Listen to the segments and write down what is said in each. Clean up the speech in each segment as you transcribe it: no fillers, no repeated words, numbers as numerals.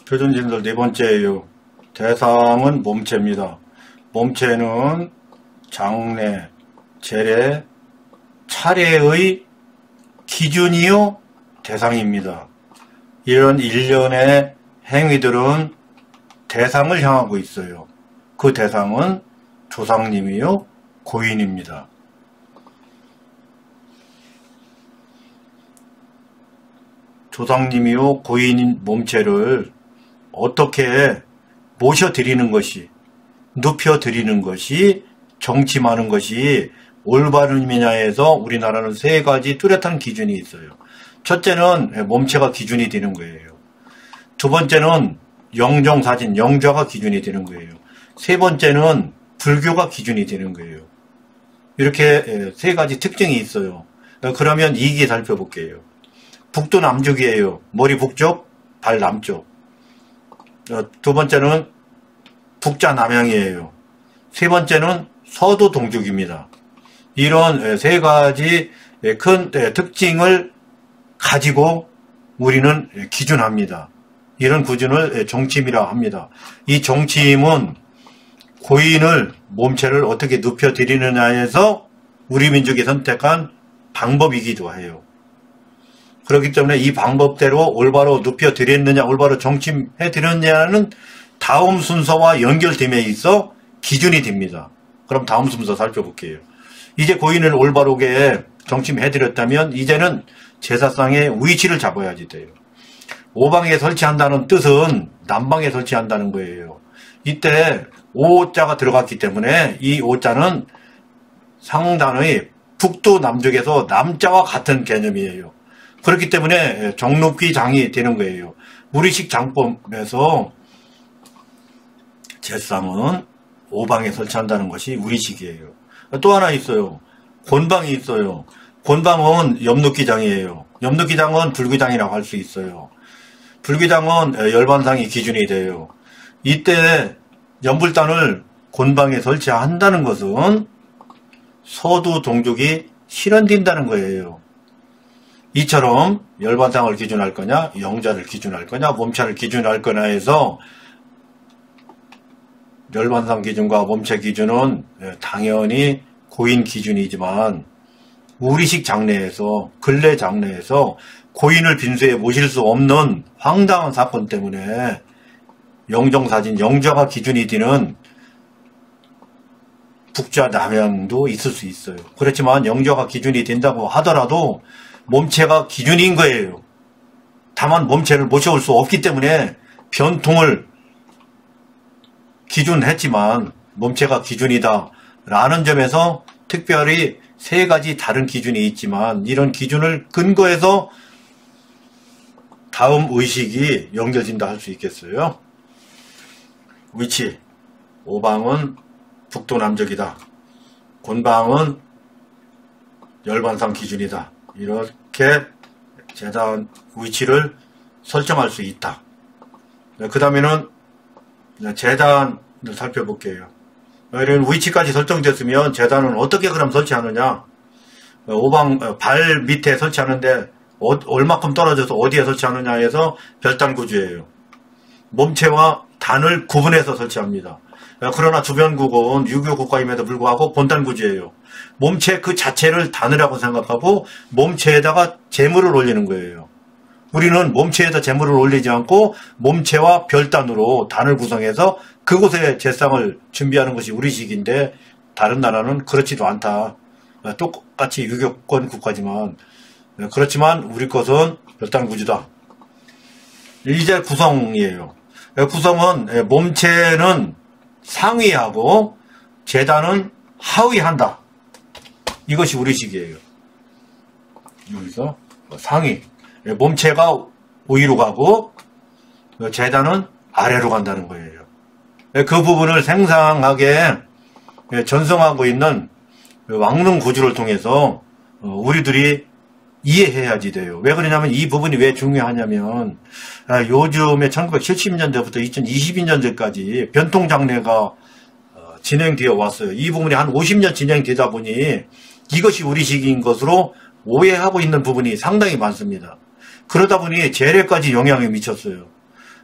표준진설 네 번째예요. 대상은 몸체입니다. 몸체는 장래, 재래, 차례의 기준이요 대상입니다. 이런 일련의 행위들은 대상을 향하고 있어요. 그 대상은 조상님이요 고인입니다. 조상님이요 고인인 몸체를 어떻게 모셔드리는 것이, 눕혀드리는 것이, 정침하는 것이 올바름이냐에서 우리나라는 세 가지 뚜렷한 기준이 있어요. 첫째는 몸체가 기준이 되는 거예요. 두 번째는 영정사진, 영좌가 기준이 되는 거예요. 세 번째는 불교가 기준이 되는 거예요. 이렇게 세 가지 특징이 있어요. 그러면 이기 살펴볼게요. 북도 남쪽이에요. 머리 북쪽, 발 남쪽. 두 번째는 북자 남향이에요. 세 번째는 서도 동쪽입니다. 이런 세 가지 큰 특징을 가지고 우리는 기준합니다. 이런 구준을 정침이라 합니다. 이 정침은 고인을, 몸체를 어떻게 눕혀드리느냐에서 우리 민족이 선택한 방법이기도 해요. 그렇기 때문에 이 방법대로 올바로 눕혀드렸느냐, 올바로 정침해드렸느냐는 다음 순서와 연결됨에 있어 기준이 됩니다. 그럼 다음 순서 살펴볼게요. 이제 고인을 올바르게 정침해드렸다면 이제는 제사상의 위치를 잡아야지 돼요. 오방에 설치한다는 뜻은 남방에 설치한다는 거예요. 이때 오자가 들어갔기 때문에 이 오자는 상단의 북도 남쪽에서 남자와 같은 개념이에요. 그렇기 때문에 정눕기 장이 되는 거예요. 우리식 장법에서 제상은 오방에 설치한다는 것이 우리식이에요. 또 하나 있어요. 곤방이 있어요. 곤방은 염눕기장이에요. 염눕기장은 불기장이라고 할 수 있어요. 불기장은 열반상이 기준이 돼요. 이때 연불단을 곤방에 설치한다는 것은 서두 동족이 실현된다는 거예요. 이처럼 열반상을 기준할 거냐, 영자를 기준할 거냐, 몸체를 기준할 거냐 해서 열반상 기준과 몸체 기준은 당연히 고인 기준이지만 우리식 장례에서, 근래 장례에서 고인을 빈소에 모실 수 없는 황당한 사건 때문에 영정사진, 영좌가 기준이 되는 북좌 남향도 있을 수 있어요. 그렇지만 영좌가 기준이 된다고 하더라도 몸체가 기준인 거예요. 다만 몸체를 모셔올 수 없기 때문에 변통을 기준했지만 몸체가 기준이다 라는 점에서 특별히 세 가지 다른 기준이 있지만 이런 기준을 근거해서 다음 의식이 연결된다 할 수 있겠어요. 위치, 오방은 북도 남쪽이다. 곤방은 열반상 기준이다. 이렇게 재단 위치를 설정할 수 있다. 그 다음에는 재단을 살펴볼게요. 이런 위치까지 설정됐으면 재단은 어떻게 그럼 설치하느냐. 오방 발 밑에 설치하는데 얼마큼 떨어져서 어디에 설치하느냐 해서 별단 구조예요. 몸체와 단을 구분해서 설치합니다. 그러나 주변국은 유교 국가임에도 불구하고 본단 구조예요. 몸체 그 자체를 단이라고 생각하고 몸체에다가 재물을 올리는 거예요. 우리는 몸체에다 재물을 올리지 않고 몸체와 별단으로 단을 구성해서 그곳에 제상을 준비하는 것이 우리식인데 다른 나라는 그렇지도 않다. 똑같이 유교권 국가지만 그렇지만 우리 것은 별단 구조다. 이제 구성이에요. 구성은 몸체는 상위하고 재단은 하위한다. 이것이 우리식이에요. 여기서 상위. 몸체가 위로 가고 재단은 아래로 간다는 거예요. 그 부분을 생생하게 전송하고 있는 왕릉 구주를 통해서 우리들이 이해해야지 돼요. 왜 그러냐면 이 부분이 왜 중요하냐면 요즘에 1970년대부터 2022년대까지 변통장례가 진행되어 왔어요. 이 부분이 한 50년 진행되다 보니 이것이 우리식인 것으로 오해하고 있는 부분이 상당히 많습니다. 그러다 보니 재래까지 영향이 미쳤어요.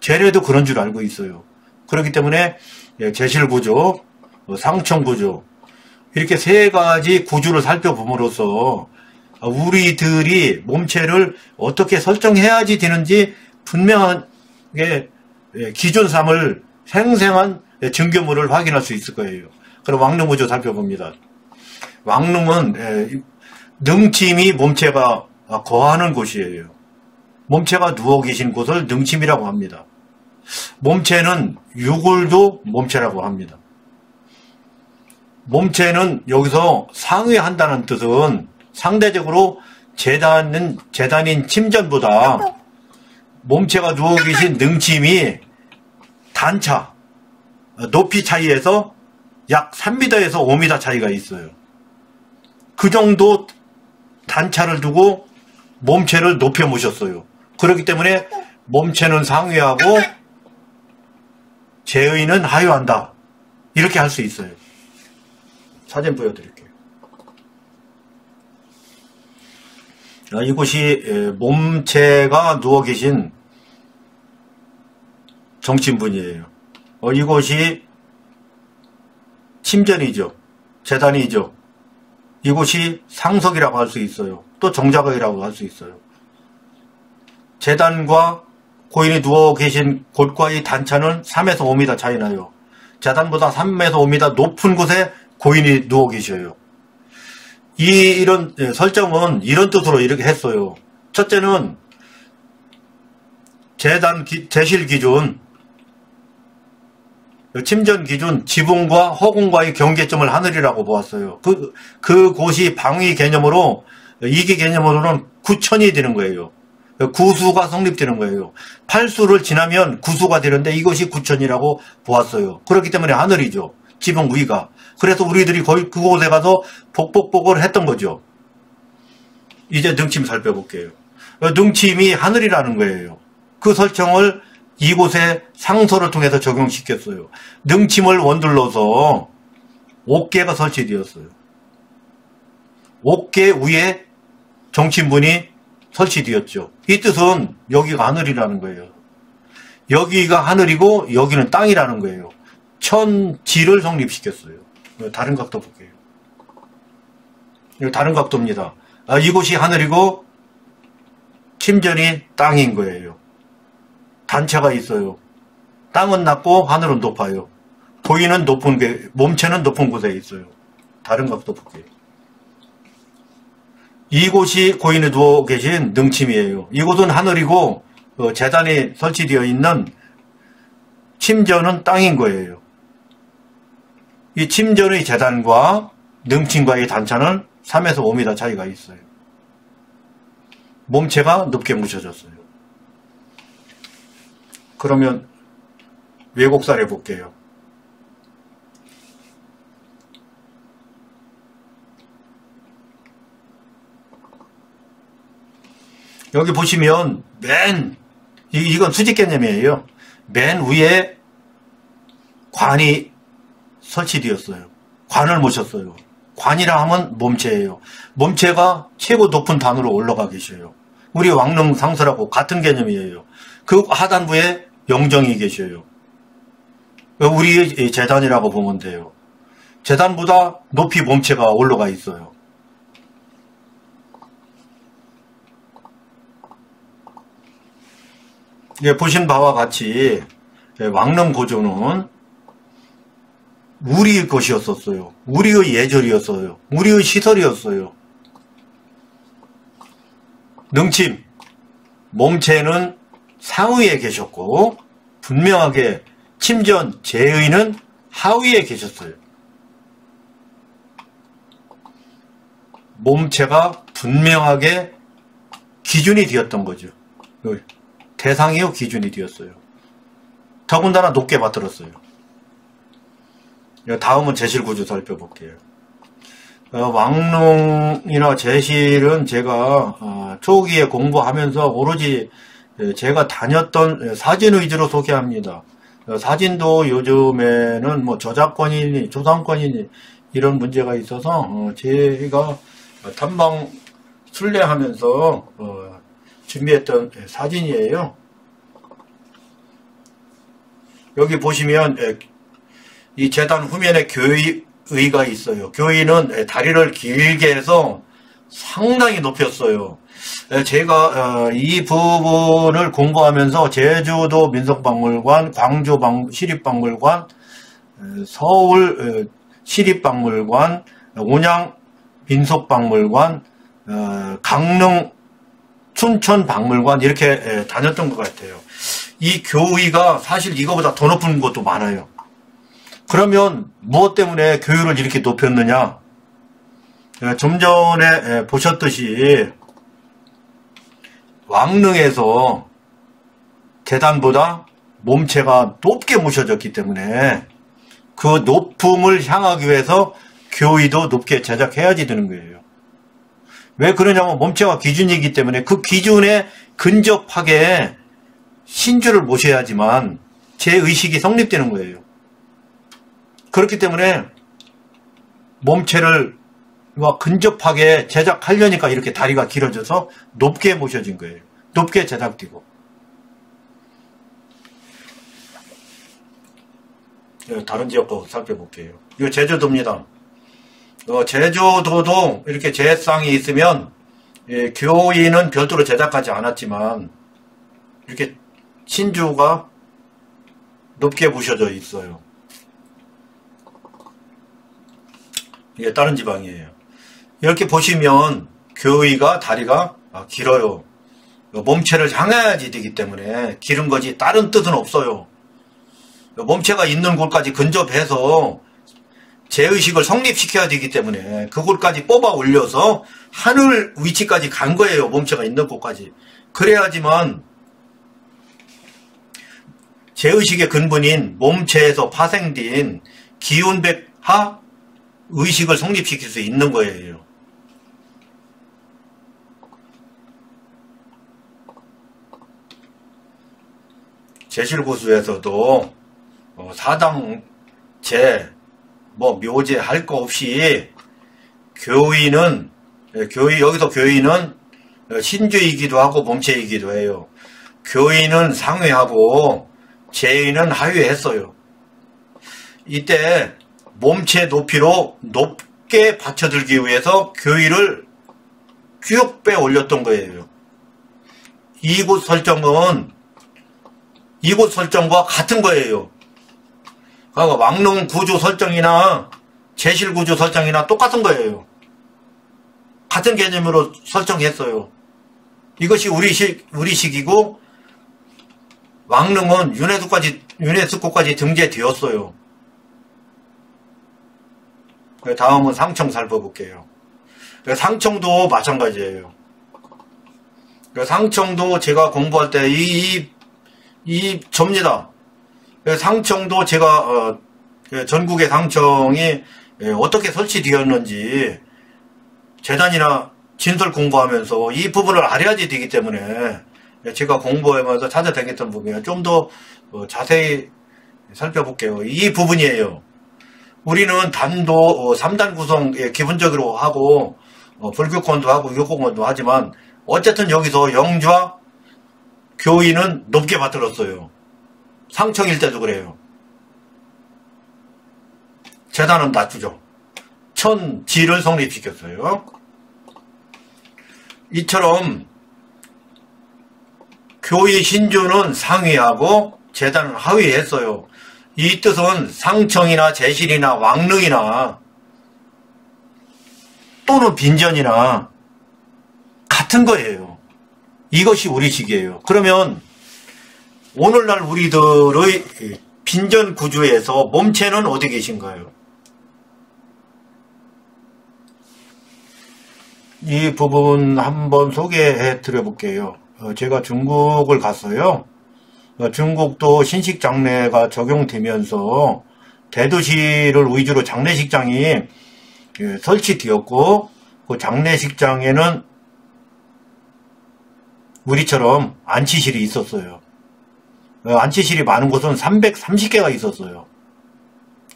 쟤네도 그런 줄 알고 있어요. 그렇기 때문에 제실구조, 상청구조 이렇게 세 가지 구조를 살펴봄으로써 우리들이 몸체를 어떻게 설정해야지 되는지 분명하게 기준삼을 생생한 증거물을 확인할 수 있을 거예요. 그럼 왕릉구조 살펴봅니다. 왕릉은 능침이 몸체가 거하는 곳이에요. 몸체가 누워 계신 곳을 능침이라고 합니다. 몸체는 유골도 몸체라고 합니다. 몸체는 여기서 상위한다는 뜻은 상대적으로 재단인 침전보다 몸체가 누워 계신 능침이 단차, 높이 차이에서 약 3m에서 5m 차이가 있어요. 그 정도 단차를 두고 몸체를 높여 모셨어요. 그렇기 때문에 몸체는 상위하고 제의는 하유한다. 이렇게 할 수 있어요. 사진 보여드릴게요. 이곳이 몸체가 누워 계신 정친분이에요. 이곳이 침전이죠. 재단이죠. 이곳이 상석이라고 할 수 있어요. 또 정자각이라고 할 수 있어요. 재단과 고인이 누워 계신 곳과의 단차는 3에서 5m 차이 나요. 재단보다 3에서 5m 높은 곳에 고인이 누워 계셔요. 이런 설정은 이런 뜻으로 이렇게 했어요. 첫째는 제실 기준, 침전 기준, 지붕과 허공과의 경계점을 하늘이라고 보았어요. 그 곳이 방위 개념으로, 이기 개념으로는 구천이 되는 거예요. 구수가 성립되는 거예요. 8수를 지나면 구수가 되는데 이것이 구천이라고 보았어요. 그렇기 때문에 하늘이죠. 지붕 위가. 그래서 우리들이 거의 그곳에 가서 복복복을 했던 거죠. 이제 능침 살펴볼게요. 능침이 하늘이라는 거예요. 그 설정을 이곳에 상서를 통해서 적용시켰어요. 능침을 원둘러서 옥계가 설치되었어요. 옥계 위에 정침분이 설치되었죠. 이 뜻은 여기가 하늘이라는 거예요. 여기가 하늘이고 여기는 땅이라는 거예요. 천지를 성립시켰어요. 다른 각도 볼게요. 이거 다른 각도입니다. 이곳이 하늘이고 침전이 땅인 거예요. 단차가 있어요. 땅은 낮고 하늘은 높아요. 고인은 높은 게, 몸체는 높은 곳에 있어요. 다른 각도 볼게요. 이곳이 고인이 누워 계신 능침이에요. 이곳은 하늘이고 재단이 설치되어 있는 침전은 땅인 거예요. 이 침전의 재단과 능침과의 단차는 3에서 5m 차이가 있어요. 몸체가 높게 묻혀졌어요. 그러면 왜곡사례 볼게요. 여기 보시면 이건 수직 개념이에요. 맨 위에 관이 설치되었어요. 관을 모셨어요. 관이라 하면 몸체예요. 몸체가 최고 높은 단으로 올라가 계셔요. 우리 왕릉 상서라고 같은 개념이에요. 그 하단부에 영정이 계셔요. 우리의 재단이라고 보면 돼요. 재단보다 높이 몸체가 올라가 있어요. 예, 보신 바와 같이 왕릉 고조는 우리의 것이었었어요. 우리의 예절이었어요. 우리의 시설이었어요. 능침, 몸체는 상위에 계셨고 분명하게 침전, 제의는 하위에 계셨어요. 몸체가 분명하게 기준이 되었던 거죠. 대상이요 기준이 되었어요. 더군다나 높게 받들었어요. 다음은 제실구조 살펴볼게요. 왕릉이나 제실은 제가 초기에 공부하면서 오로지 제가 다녔던 사진 위주로 소개합니다. 사진도 요즘에는 뭐 저작권이니 초상권이니 이런 문제가 있어서 제가 탐방 순례하면서 준비했던 사진이에요. 여기 보시면 이 제단 후면에 교의가 있어요. 교의는 다리를 길게 해서 상당히 높였어요. 제가 이 부분을 공부하면서 제주도 민속박물관, 광주 시립박물관, 서울 시립박물관, 온양 민속박물관, 강릉 춘천박물관 이렇게 다녔던 것 같아요. 이 교의가 사실 이거보다 더 높은 것도 많아요. 그러면 무엇 때문에 교의를 이렇게 높였느냐? 좀 전에 보셨듯이 왕릉에서 계단보다 몸체가 높게 모셔졌기 때문에 그 높음을 향하기 위해서 교의도 높게 제작해야지 되는 거예요. 왜 그러냐면 몸체가 기준이기 때문에 그 기준에 근접하게 신주를 모셔야지만 제 의식이 성립되는 거예요. 그렇기 때문에 몸체를 근접하게 제작하려니까 이렇게 다리가 길어져서 높게 모셔진 거예요. 높게 제작되고. 다른 지역도 살펴볼게요. 이거 제주도입니다. 제주도도 이렇게 제상이 있으면 교인은 별도로 제작하지 않았지만 이렇게 신주가 높게 모셔져 있어요. 이게 다른 지방이에요. 이렇게 보시면 교의가 다리가 길어요. 몸체를 향해야지 되기 때문에 기른 거지 다른 뜻은 없어요. 몸체가 있는 곳까지 근접해서 제의식을 성립시켜야 되기 때문에 그곳까지 뽑아 올려서 하늘 위치까지 간 거예요. 몸체가 있는 곳까지. 그래야지만 제의식의 근본인 몸체에서 파생된 기운백하 의식을 성립시킬 수 있는 거예요. 제실구수에서도 사당제, 묘제 할 거 없이 교의는 여기서 교의는 신주이기도 하고 몸체이기도 해요. 교의는 상회하고 제의는 하회했어요. 이때 몸체 높이로 높게 받쳐들기 위해서 교의를 쭉 빼 올렸던 거예요. 이곳 설정은 이곳 설정과 같은 거예요. 그러니까 왕릉 구조 설정이나 제실 구조 설정이나 똑같은 거예요. 같은 개념으로 설정했어요. 이것이 우리식이고 왕릉은 유네스코까지 등재되었어요. 다음은 상청 살펴볼게요. 상청도 마찬가지예요. 상청도 제가 공부할 때 이 접니다. 상청도 제가 전국의 상청이 어떻게 설치되었는지 재단이나 진설 공부하면서 이 부분을 알아야지 되기 때문에 제가 공부하면서 찾아다녔던 부분이에요. 좀 더 자세히 살펴볼게요. 이 부분이에요. 우리는 단도 3단 구성 기본적으로 하고 불교권도 하고 육공권도 하지만 어쨌든 여기서 영좌 교인은 높게 받들었어요. 상청일 때도 그래요. 재단은 낮추죠. 천지를 성립시켰어요. 이처럼 교의 신주는 상위하고 재단은 하위했어요. 이 뜻은 상청이나 제실이나 왕릉이나 또는 빈전이나 같은 거예요. 이것이 우리식이에요. 그러면 오늘날 우리들의 빈전 구조에서 몸체는 어디 계신가요? 이 부분 한번 소개해 드려 볼게요. 제가 중국을 갔어요. 중국도 신식 장례가 적용되면서 대도시를 위주로 장례식장이 설치되었고 그 장례식장에는 우리처럼 안치실이 있었어요. 안치실이 많은 곳은 330개가 있었어요.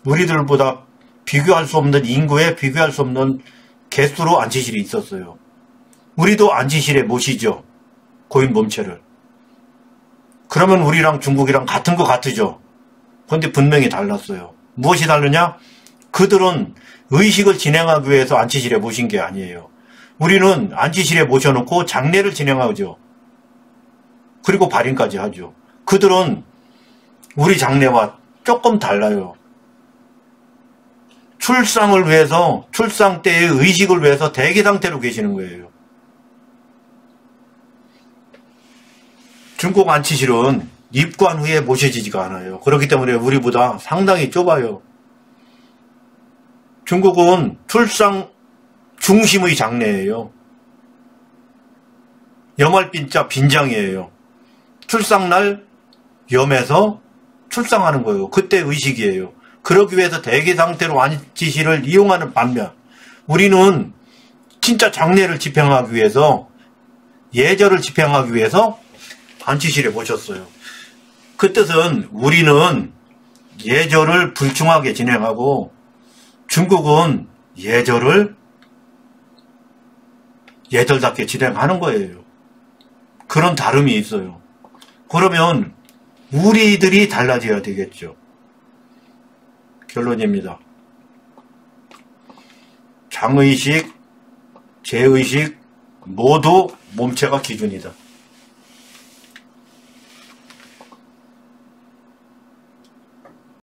우리들보다 비교할 수 없는 인구에 비교할 수 없는 개수로 안치실이 있었어요. 우리도 안치실에 모시죠. 고인 몸체를. 그러면 우리랑 중국이랑 같은 거 같으죠. 그런데 분명히 달랐어요. 무엇이 다르냐? 그들은 의식을 진행하기 위해서 안치실에 모신 게 아니에요. 우리는 안치실에 모셔놓고 장례를 진행하죠. 그리고 발인까지 하죠. 그들은 우리 장례와 조금 달라요. 출상을 위해서, 출상 때의 의식을 위해서 대기 상태로 계시는 거예요. 중국 안치실은 입관 후에 모셔지지가 않아요. 그렇기 때문에 우리보다 상당히 좁아요. 중국은 출상 중심의 장례예요. 염할빈자 빈장이에요. 출상날 염해서 출상하는 거예요. 그때 의식이에요. 그러기 위해서 대기 상태로 안치실을 이용하는 반면 우리는 진짜 장례를 집행하기 위해서, 예절을 집행하기 위해서 안치실에 모셨어요. 그 뜻은 우리는 예절을 불충하게 진행하고 중국은 예절을 예절답게 진행하는 거예요. 그런 다름이 있어요. 그러면 우리들이 달라져야 되겠죠. 결론입니다. 장의식, 재의식 모두 몸체가 기준이다.